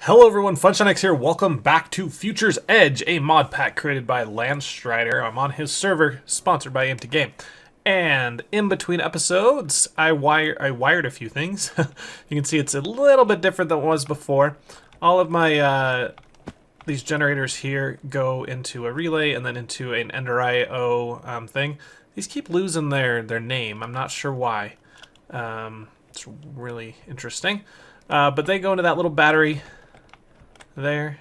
Hello everyone, FunshineX here. Welcome back to Future's Edge, a mod pack created by Landstryder. I'm on his server, sponsored by Empty Game. And in between episodes, I wired a few things. You can see it's a little bit different than it was before. All of my these generators here go into a relay and then into an Ender IO thing. These keep losing their name. I'm not sure why. It's really interesting. But they go into that little battery there,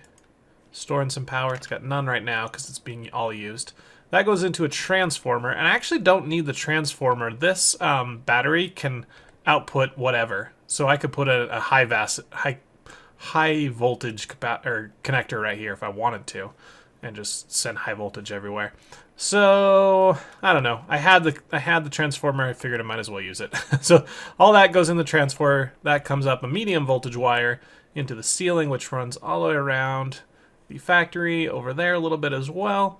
storing some power. It's got none right now because it's being all used. That goes into a transformer, and I actually don't need the transformer. This battery can output whatever, so I could put a high voltage connector right here if I wanted to, and just send high voltage everywhere. So I don't know. I had the transformer. I figured I might as well use it. So all that goes in the transformer. That comes up a medium voltage wire into the ceiling, which runs all the way around the factory over there a little bit as well,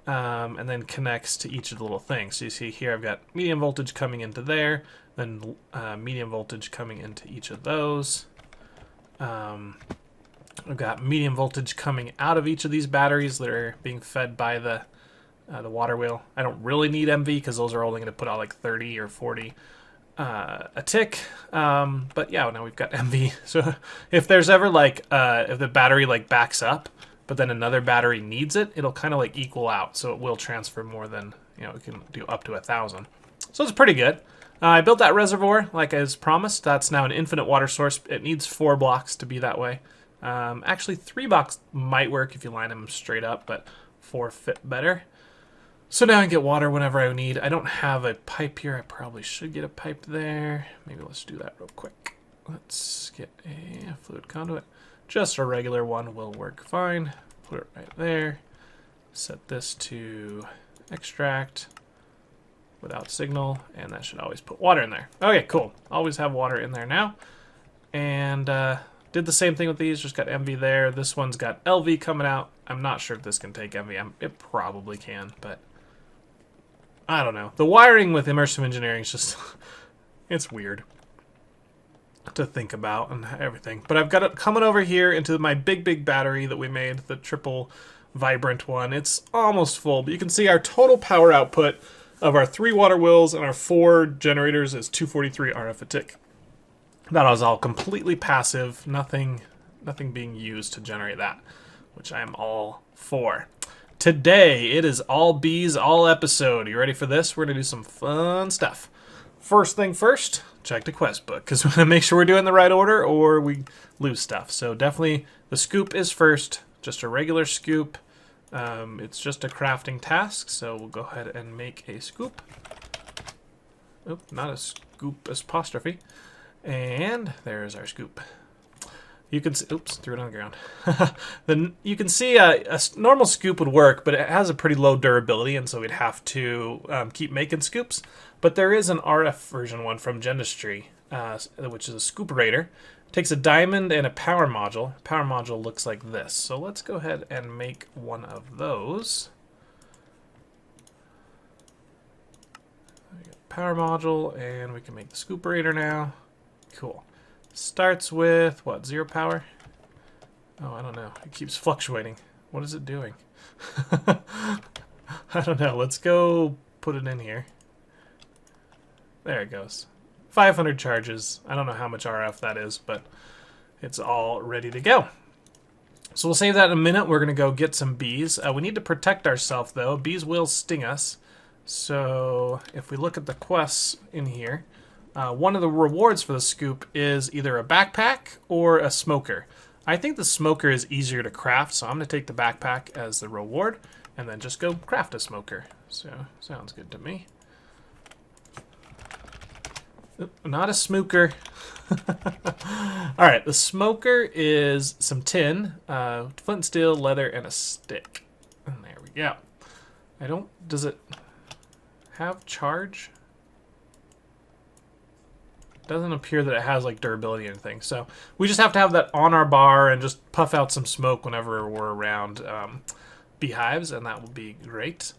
and then connects to each of the little things. So you see here I've got medium voltage coming into there, then medium voltage coming into each of those. I've got medium voltage coming out of each of these batteries that are being fed by the water wheel. I don't really need MV because those are only going to put out like 30 or 40 a tick, but yeah, now we've got MV. So if there's ever like if the battery like backs up but then another battery needs it, it'll kind of like equal out, so it will transfer more than, you know, it can do up to 1,000. So it's pretty good. I built that reservoir like as promised. That's now an infinite water source. It needs 4 blocks to be that way. Actually 3 blocks might work if you line them straight up, but 4 fit better. So now I can get water whenever I need. I don't have a pipe here. I probably should get a pipe there. Maybe let's do that real quick. Let's get a fluid conduit. Just a regular one will work fine. Put it right there. Set this to extract without signal, and that should always put water in there. Okay, cool. Always have water in there now. And did the same thing with these. Just got MV there. This one's got LV coming out. I'm not sure if this can take MV. It probably can, but I don't know. The wiring with immersive engineering is just, it's weird to think about and everything. But I've got it coming over here into my big battery that we made, the triple vibrant one. It's almost full, but you can see our total power output of our 3 water wheels and our 4 generators is 243 RF a tick. That was all completely passive, nothing being used to generate that, which I am all for. Today, it is all bees, all episode. You ready for this? We're going to do some fun stuff. First thing first, check the quest book, because we want to make sure we're doing the right order or we lose stuff. So definitely the scoop is first, just a regular scoop. It's just a crafting task, so we'll go ahead and make a scoop. Oop, not a scoop apostrophe. And there's our scoop. You can see, oops, threw it on the ground. Then you can see a normal scoop would work, but it has a pretty low durability, and so we'd have to keep making scoops. But there is an RF version one from Gendustry, which is a scooperator. It takes a diamond and a power module. Power module looks like this. So let's go ahead and make one of those. Power module, and we can make the scooperator now. Cool. Starts with, what, 0 power? Oh, I don't know. It keeps fluctuating. What is it doing? I don't know. Let's go put it in here. There it goes. 500 charges. I don't know how much RF that is, but it's all ready to go. So we'll save that in a minute. We're going to go get some bees. We need to protect ourselves, though. Bees will sting us. So if we look at the quests in here, one of the rewards for the scoop is either a backpack or a smoker. I think the smoker is easier to craft, so I'm going to take the backpack as the reward and then just go craft a smoker. So, sounds good to me. Oop, not a smoker. Alright, the smoker is some tin, flint and steel, leather, and a stick. And there we go. Does it have charge? Doesn't appear that it has like durability or anything, so we just have to have that on our bar and just puff out some smoke whenever we're around beehives, and that will be great.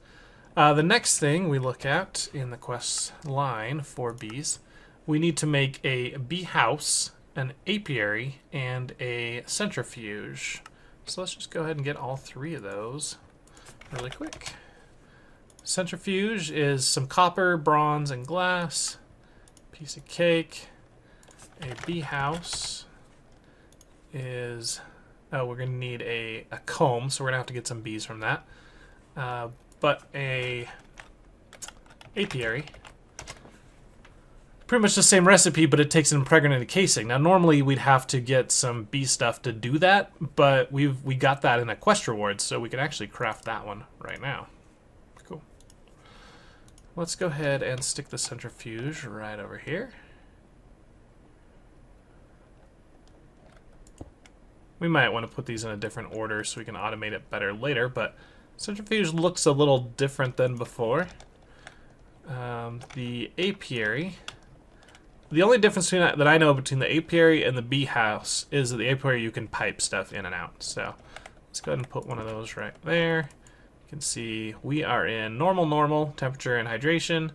The next thing we look at in the quest line for bees, we need to make a bee house an apiary, and a centrifuge. So let's just go ahead and get all three of those really quick. Centrifuge is some copper, bronze, and glass. Piece of cake. A bee house is... Oh, we're going to need a comb, so we're going to have to get some bees from that. But a apiary. Pretty much the same recipe, but it takes an impregnated casing. Now, normally we'd have to get some bee stuff to do that, but we got that in a quest reward, so we can actually craft that one right now. Cool. Let's go ahead and stick the centrifuge right over here. We might want to put these in a different order so we can automate it better later, but centrifuge looks a little different than before. The apiary. The only difference that I know between the apiary and the bee house is that the apiary you can pipe stuff in and out. So let's go ahead and put one of those right there. You can see we are in normal temperature and hydration,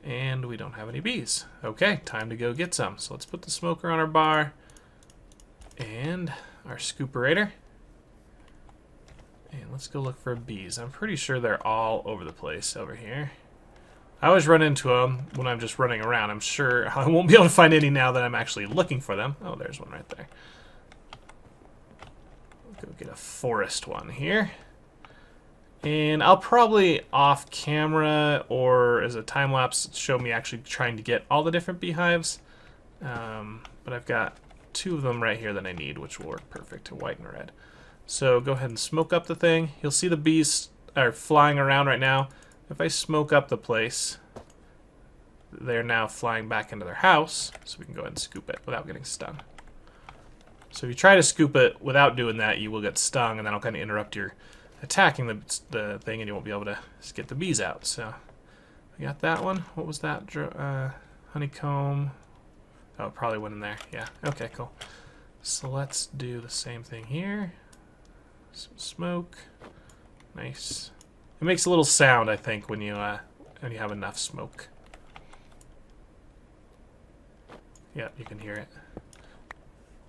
and we don't have any bees. Okay, time to go get some. So let's put the smoker on our bar and our scooperator. And let's go look for bees. I'm pretty sure they're all over the place over here. I always run into them when I'm just running around. I'm sure I won't be able to find any now that I'm actually looking for them. Oh, there's one right there. Go get a forest one here. And I'll probably off camera or as a time lapse show me actually trying to get all the different beehives. But I've got two of them right here that I need, which will work perfect, white and red. So go ahead and smoke up the thing. You'll see the bees are flying around right now. If I smoke up the place, they're now flying back into their house, so we can go ahead and scoop it without getting stung. So if you try to scoop it without doing that, you will get stung, and that'll kind of interrupt your attacking the thing, and you won't be able to get the bees out. So I got that one. What was that? Honeycomb. Oh, it probably went in there. Yeah. Okay, cool. So let's do the same thing here. Some smoke. Nice. It makes a little sound, I think, when you have enough smoke. Yeah, you can hear it.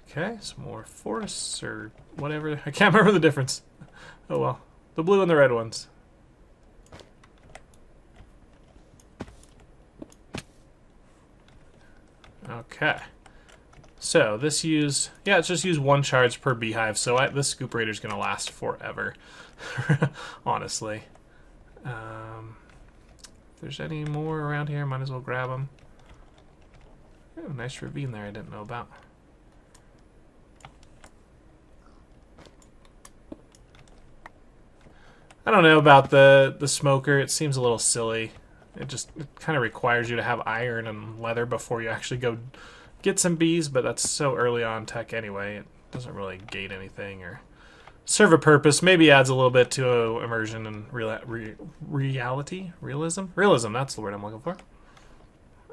Okay, some more forests or whatever. I can't remember the difference. Oh well. The blue and the red ones. Okay. So this it's just use 1 charge per beehive, so this scooperator is going to last forever, honestly. If there's any more around here, might as well grab them. Oh, nice ravine there I didn't know about. I don't know about the smoker. It seems a little silly. It kind of requires you to have iron and leather before you actually go get some bees, but that's so early on tech anyway. It doesn't really gate anything or serve a purpose. Maybe adds a little bit to immersion and realism. That's the word I'm looking for.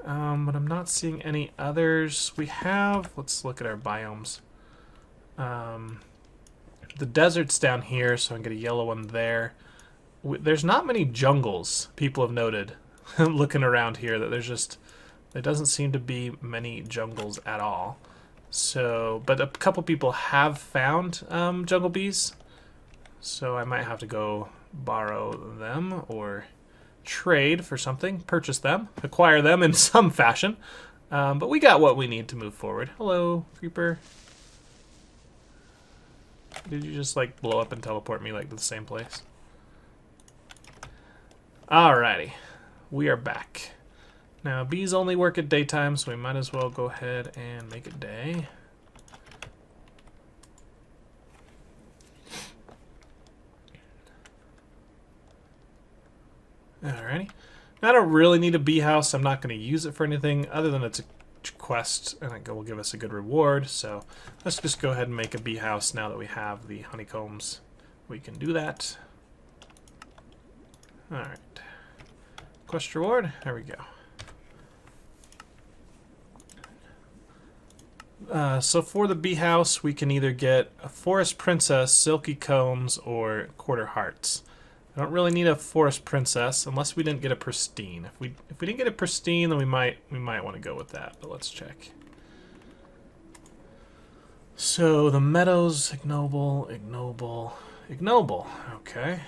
But I'm not seeing any others. Let's look at our biomes. The desert's down here, so I can get a yellow one there. There's not many jungles, people have noted, looking around here, that there doesn't seem to be many jungles at all. So, but a couple people have found jungle bees, so I might have to go borrow them or trade for something, purchase them, acquire them in some fashion. But we got what we need to move forward. Hello, creeper. Did you just like blow up and teleport me like to the same place? Alrighty, we are back. Now bees only work at daytime, so we might as well go ahead and make it day. Alrighty. Now, I don't really need a bee house. I'm not going to use it for anything other than it's a quest, and it will give us a good reward. So let's just go ahead and make a bee house now that we have the honeycombs. We can do that. Alright. Quest reward. There we go. So for the bee house, we can either get a forest princess, silky combs, or quarter hearts. I don't really need a forest princess unless we didn't get a pristine. If we didn't get a pristine, then we might want to go with that. But let's check. So the meadows, ignoble, ignoble, ignoble. Okay.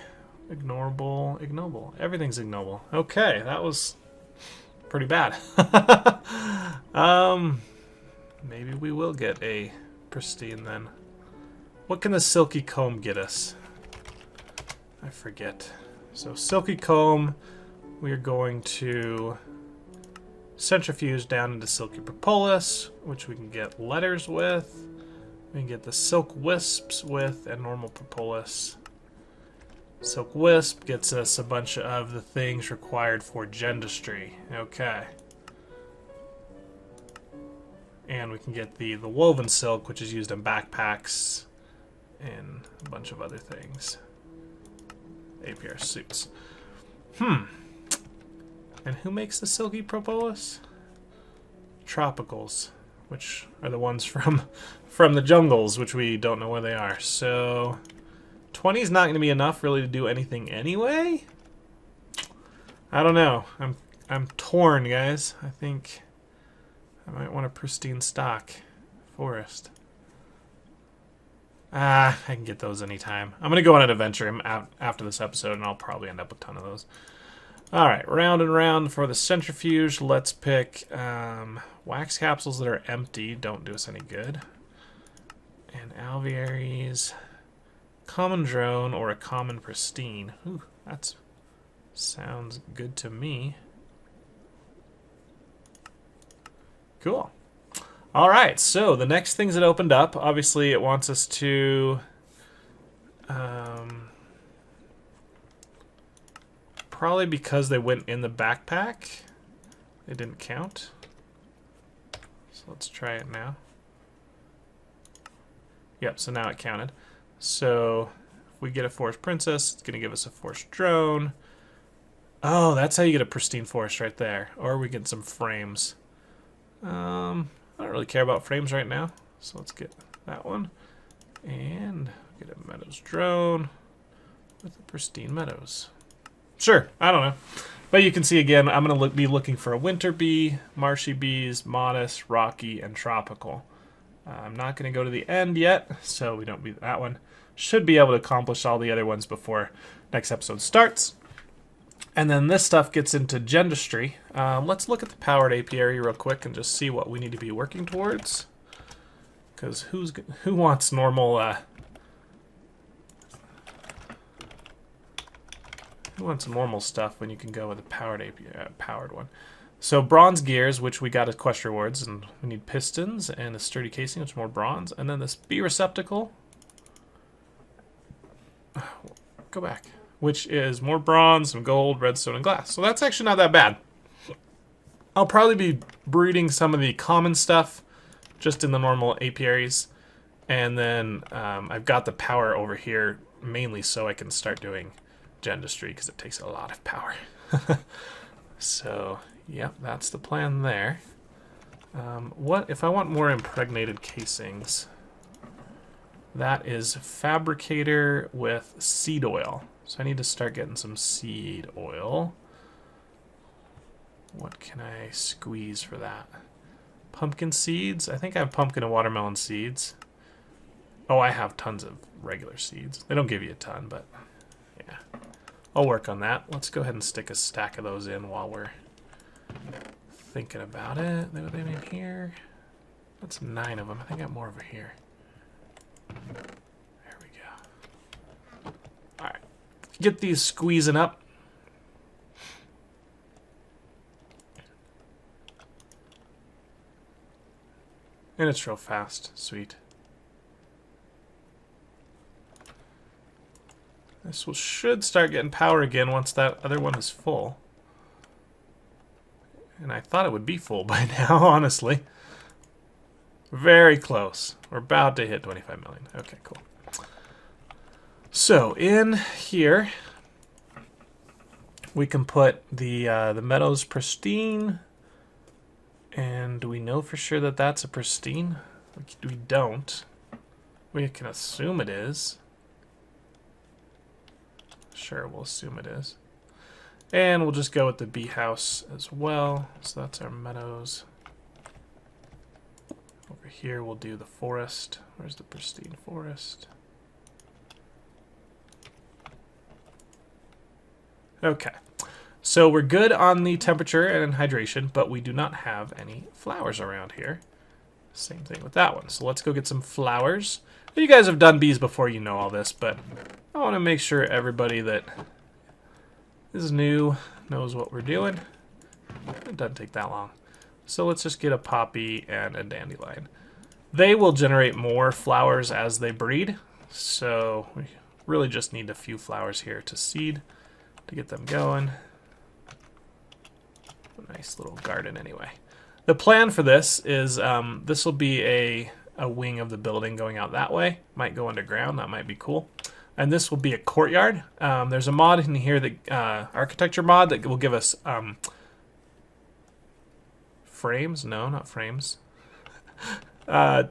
Ignorable, ignoble. Everything's ignoble. Okay, that was pretty bad. Maybe we will get a pristine then. What can the silky comb get us? I forget. So silky comb, we are going to centrifuge down into silky propolis, which we can get letters with. We can get the silk wisps with, and normal propolis. Silk wisp gets us a bunch of the things required for Gendustry. Okay. And we can get the woven silk, which is used in backpacks and a bunch of other things. APR suits. And who makes the silky propolis? Tropicals, which are the ones from the jungles, which we don't know where they are. So 20 is not going to be enough really to do anything anyway. I don't know. I'm torn, guys. I think I might want a pristine stock forest. I can get those anytime. I'm going to go on an adventure out after this episode, and I'll probably end up with a ton of those. Alright, round and round for the centrifuge. Let's pick wax capsules that are empty. Don't do us any good. And alvearies. Common drone or a common pristine. Ooh, that sounds good to me. Cool. Alright, so the next things that opened up, obviously it wants us to probably because they went in the backpack, they didn't count. So let's try it now. Yep, so now it counted. So if we get a forest princess, it's going to give us a forest drone. Oh, that's how you get a pristine forest right there. Or we get some frames. I don't really care about frames right now, so let's get that one. And get a meadows drone with a pristine meadows. Sure, I don't know. But you can see again, I'm going to be looking for a winter bee, marshy bees, modest, rocky, and tropical. I'm not going to go to the end yet, so we don't be that one. Should be able to accomplish all the other ones before next episode starts. And then this stuff gets into Gendustry. Let's look at the powered apiary real quick and just see what we need to be working towards. Because who wants normal... who wants normal stuff when you can go with a powered one? So bronze gears, which we got as quest rewards, and we need pistons and a sturdy casing, which is more bronze. And then this bee receptacle. Go back. Which is more bronze, some gold, redstone, and glass. So that's actually not that bad. I'll probably be breeding some of the common stuff just in the normal apiaries. And then I've got the power over here mainly so I can start doing Gendustry because it takes a lot of power. So, yep, that's the plan there. What if I want more impregnated casings? That is fabricator with seed oil. So I need to start getting some seed oil. What can I squeeze for that? Pumpkin seeds? I think I have pumpkin and watermelon seeds. Oh, I have tons of regular seeds. They don't give you a ton, but yeah. I'll work on that. Let's go ahead and stick a stack of those in while we're thinking about it. Are they in here? That's 9 of them. I think I got more over here. There we go. Alright. Get these squeezing up. And it's real fast. Sweet. This should start getting power again once that other one is full. And I thought it would be full by now, honestly. Very close. We're about to hit 25 million. Okay, cool. So in here, we can put the meadows pristine. And do we know for sure that that's a pristine? We don't. We can assume it is. Sure, we'll assume it is. And we'll just go with the bee house as well. So that's our meadows. Over here we'll do the forest. Where's the pristine forest? Okay. So we're good on the temperature and hydration, but we do not have any flowers around here. Same thing with that one. So let's go get some flowers. You guys have done bees before, you know all this, but I want to make sure everybody that is new knows what we're doing. It doesn't take that long. So let's just get a poppy and a dandelion. They will generate more flowers as they breed, so we really just need a few flowers here to seed to get them going. A nice little garden anyway. The plan for this is this will be a wing of the building going out that way. Might go underground, that might be cool. And this will be a courtyard. There's a mod in here, that architecture mod, that will give us frames? No, not frames. Oh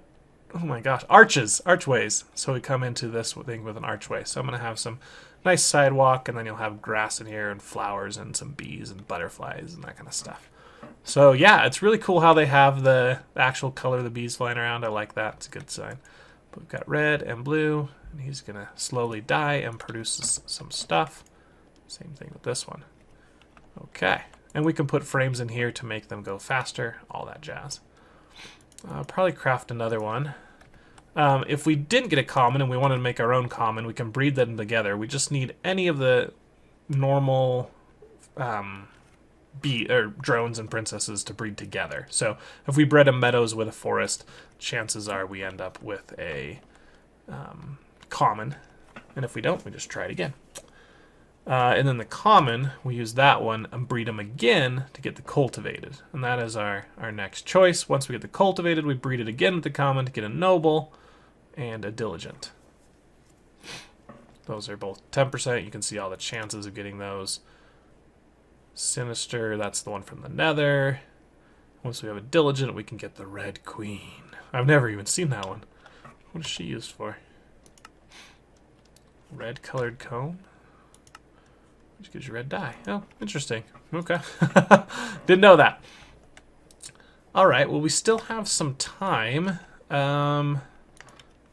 my gosh, archways. So we come into this thing with an archway. So I'm going to have some nice sidewalk, and then you'll have grass in here and flowers and some bees and butterflies and that kind of stuff. So yeah, it's really cool how they have the actual color of the bees flying around. I like that. It's a good sign. But we've got red and blue, and he's going to slowly die and produce some stuff. Same thing with this one. Okay. And we can put frames in here to make them go faster, all that jazz. I'll probably craft another one. If we didn't get a common and we wanted to make our own common, we can breed them together. We just need any of the normal drones and princesses to breed together. So if we bred a meadows with a forest, chances are we end up with a common. And if we don't, we just try it again. And then the common, we use that one and breed them again to get the cultivated. And that is our next choice. Once we get the cultivated, we breed it again with the common to get a noble and a diligent. Those are both 10%. You can see all the chances of getting those. Sinister, that's the one from the nether. Once we have a diligent, we can get the red queen. I've never even seen that one. What is she used for? Red colored comb? Which gives you red dye. Oh, interesting. Okay. Didn't know that. Alright, well we still have some time.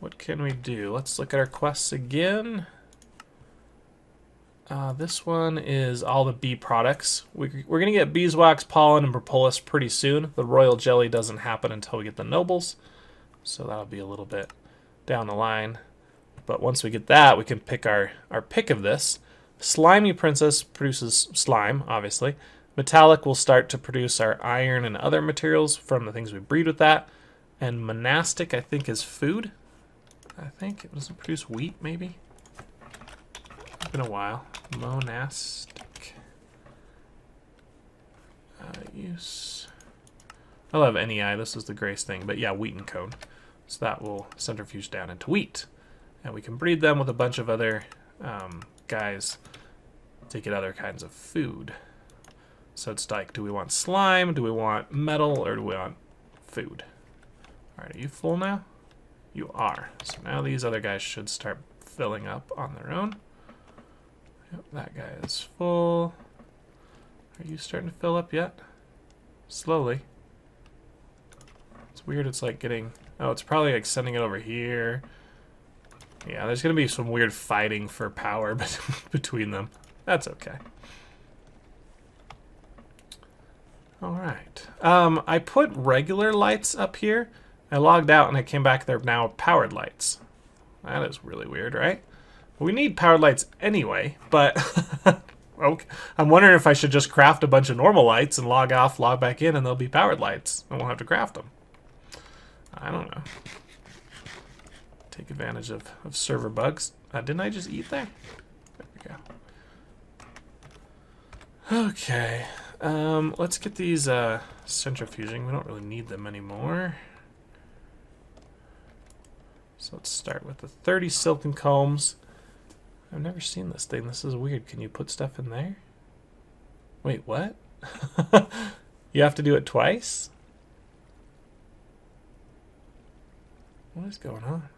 What can we do? Let's look at our quests again. This one is all the bee products. We're going to get beeswax, pollen, and propolis pretty soon. The royal jelly doesn't happen until we get the nobles. So that'll be a little bit down the line. But once we get that, we can pick our pick of this. Slimy Princess produces slime, obviously. Metallic will start to produce our iron and other materials from the things we breed with that. And Monastic, I think, is food. I think it doesn't produce wheat, maybe? It's been a while. Monastic. Use. I love NEI. This is the Grace thing. But yeah, wheat and cone. So that will centrifuge down into wheat. And we can breed them with a bunch of other guys to get other kinds of food. So it's like, do we want slime, do we want metal, or do we want food? Alright, are you full now? You are. So now these other guys should start filling up on their own. Yep, that guy is full. Are you starting to fill up yet? Slowly. It's weird, it's like getting... Oh, it's probably like sending it over here. Yeah, there's going to be some weird fighting for power between them. That's okay. Alright. I put regular lights up here. I logged out and I came back. They're now powered lights. That is really weird, right? We need powered lights anyway, but okay. I'm wondering if I should just craft a bunch of normal lights and log off, log back in, and they'll be powered lights. I won't have to craft them. I don't know. Take advantage of server bugs. Didn't I just eat there? There we go. Okay. Let's get these centrifuging. We don't really need them anymore. So let's start with the 30 silken combs. I've never seen this thing. This is weird. Can you put stuff in there? Wait, what? You have to do it twice? What is going on?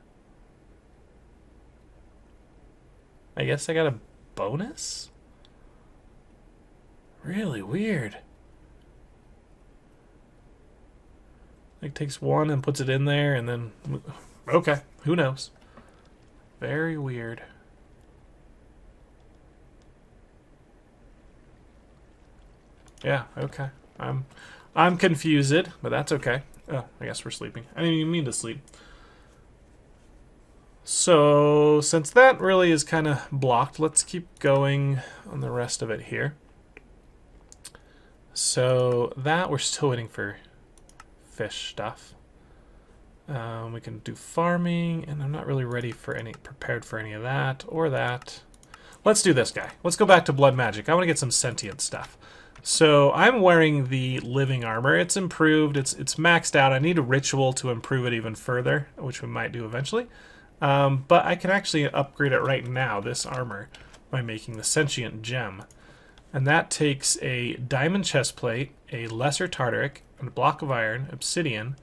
I guess I got a bonus? Really weird. Like takes one and puts it in there and then... Okay, who knows? Very weird. Yeah, okay. I'm confused, but that's okay. Oh, I guess we're sleeping. I didn't even mean to sleep. So, since that really is kind of blocked, let's keep going on the rest of it here. So, that we're still waiting for fish stuff. We can do farming, and I'm not really prepared for any of that or that. Let's do this guy. Let's go back to blood magic. I want to get some sentient stuff. So I'm wearing the living armor. It's improved. It's maxed out. I need a ritual to improve it even further, which we might do eventually. But I can actually upgrade it right now, this armor, by making the sentient gem. And that takes a diamond chestplate, a lesser tartaric, a block of iron, obsidian,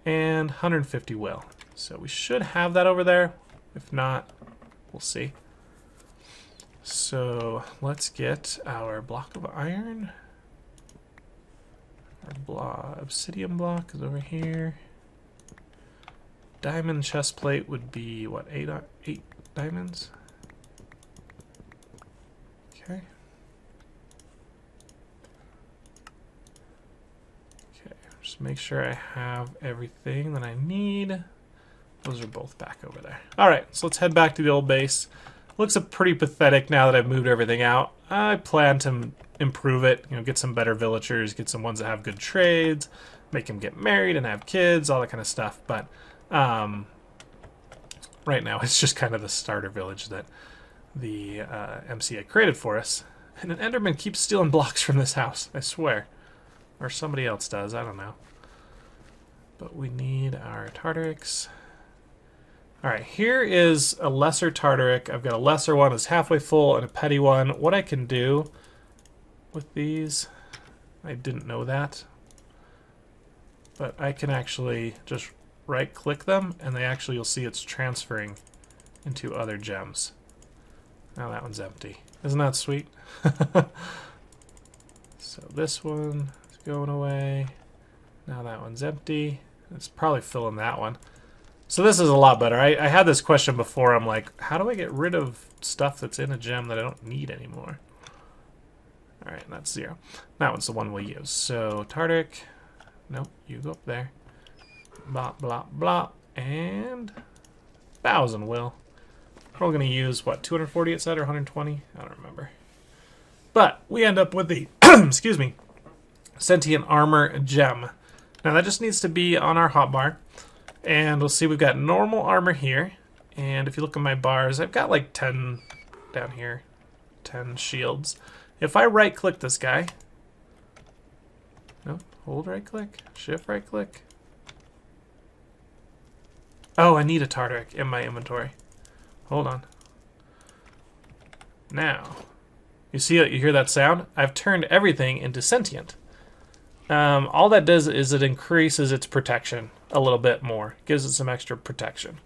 and 150 will. So we should have that over there. If not, we'll see. So let's get our block of iron. Our obsidian block is over here. Diamond chestplate would be, what, 8 diamonds? Okay. Okay, just make sure I have everything that I need. Those are both back over there. Alright, so let's head back to the old base. Looks pretty pathetic now that I've moved everything out. I plan to improve it, get some better villagers, get some ones that have good trades, make them get married and have kids, all that kind of stuff. But right now it's just kind of the starter village that the MCA created for us. And an Enderman keeps stealing blocks from this house, I swear. Or somebody else does, I don't know. But we need our Tartarics. Alright, here is a lesser Tartaric. I've got a lesser one that's halfway full and a petty one. What I can do with these, I didn't know that, but I can actually just right click them and they actually, you'll see it's transferring into other gems. Now that one's empty. Isn't that sweet? So this one is going away. Now that one's empty. It's probably filling that one. So this is a lot better. I had this question before. I'm like, how do I get rid of stuff that's in a gem that I don't need anymore? Alright, that's 0. That one's the one we'll use. So, Tartaric. Nope, you go up there. Blah, blah, blah. And 1,000 will. We're going to use, what, 240 it said, or 120? I don't remember. But we end up with the, excuse me, sentient armor gem. Now that just needs to be on our hotbar. And we'll see we've got normal armor here. And if you look at my bars, I've got like 10 down here. 10 shields. If I right click this guy. No, hold right click. Shift right click. Oh, I need a Tartaric in my inventory. Hold on. Now, you see it, you hear that sound? I've turned everything into sentient. All that does is it increases its protection a little bit more. Gives it some extra protection.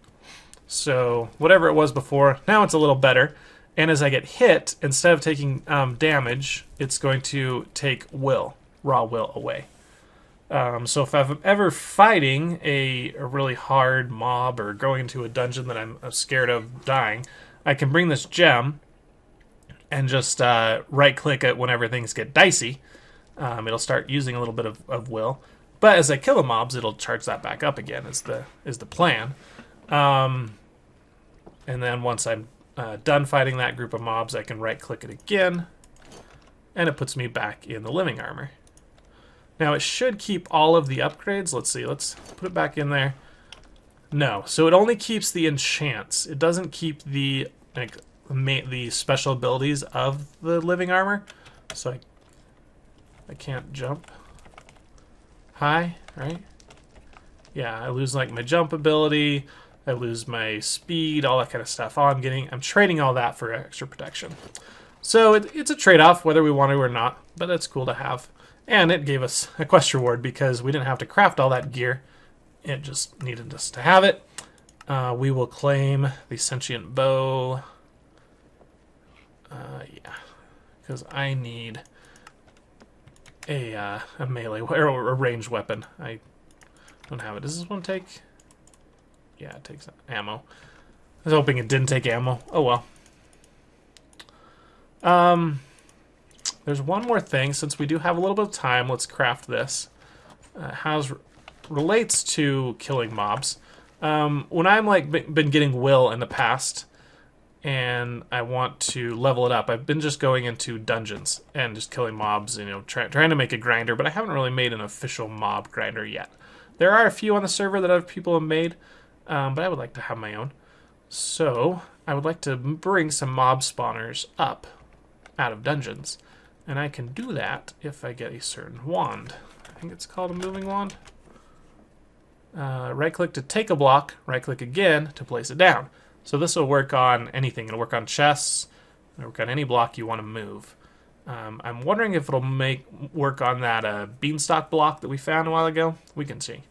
So whatever it was before, now it's a little better. And as I get hit, instead of taking damage, it's going to take raw will away. So if I'm ever fighting a really hard mob or going into a dungeon that I'm scared of dying, I can bring this gem and just right click it whenever things get dicey. It'll start using a little bit of will, but as I kill the mobs, it'll charge that back up again. Is the plan. And then once I'm done fighting that group of mobs, I can right click it again, and it puts me back in the living armor. Now it should keep all of the upgrades. Let's see. Let's put it back in there. No, so it only keeps the enchants. It doesn't keep the special abilities of the living armor. So I can't jump high, right? Yeah, I lose like my jump ability, I lose my speed, all that kind of stuff. I'm trading all that for extra protection. So it's a trade-off whether we want to or not, but that's cool to have. And it gave us a quest reward because we didn't have to craft all that gear. It just needed us to have it. We will claim the sentient bow. Yeah, because I need a melee or a ranged weapon. I Don't have it. Does this one take... Yeah, it takes ammo. I was hoping it didn't take ammo. Oh well. There's one more thing. Since we do have a little bit of time, let's craft this. Relates to killing mobs. When I'm like been getting will in the past, and I want to level it up, I've been just going into dungeons and just killing mobs. You know, trying to make a grinder, but I haven't really made an official mob grinder yet. There are a few on the server that other people have made, but I would like to have my own. So I would like to bring some mob spawners up out of dungeons, and I can do that if I get a certain wand. I think it's called a moving wand. Right click to take a block, right click again to place it down. So this will work on anything. It'll work on chests, it'll work on any block you want to move. I'm wondering if it'll work on that beanstalk block that we found a while ago. We can see.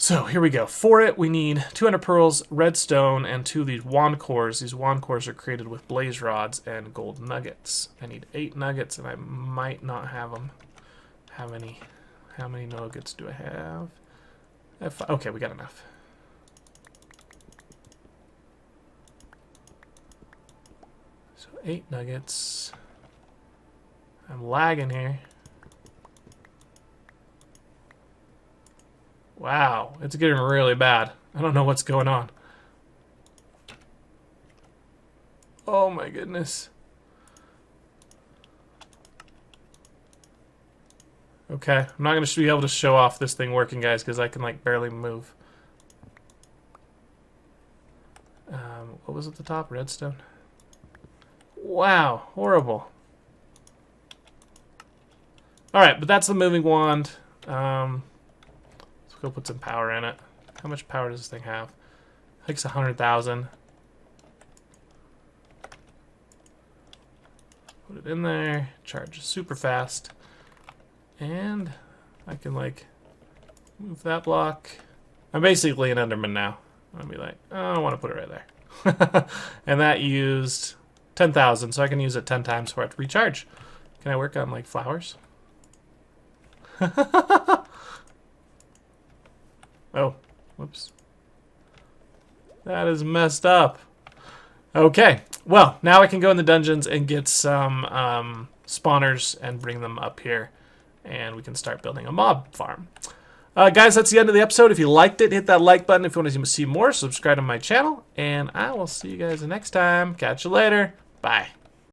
So here we go. For it, we need 200 pearls, redstone, and 2 of these wand cores. These wand cores are created with blaze rods and gold nuggets. I need 8 nuggets, and I might not have them. How many nuggets do I have? Okay, we got enough. So 8 nuggets. I'm lagging here. Wow, it's getting really bad. I don't know what's going on. Oh my goodness. Okay, I'm not going to be able to show off this thing working, guys, because I can like barely move. What was at the top? Redstone? Wow, horrible. Alright, but that's the moving wand. Let's go put some power in it. How much power does this thing have? I think it's 100,000. Put it in there. Charges super fast. And I can like move that block. I'm basically an Enderman now. I'm gonna be like, oh, I want to put it right there. And that used 10,000, so I can use it 10 times for it to recharge. Can I work on like flowers? Oh, whoops. That is messed up. Okay, well, now I can go in the dungeons and get some spawners and bring them up here. And we can start building a mob farm. Guys, that's the end of the episode. If you liked it, hit that like button. If you want to see more, subscribe to my channel. And I will see you guys next time. Catch you later. Bye.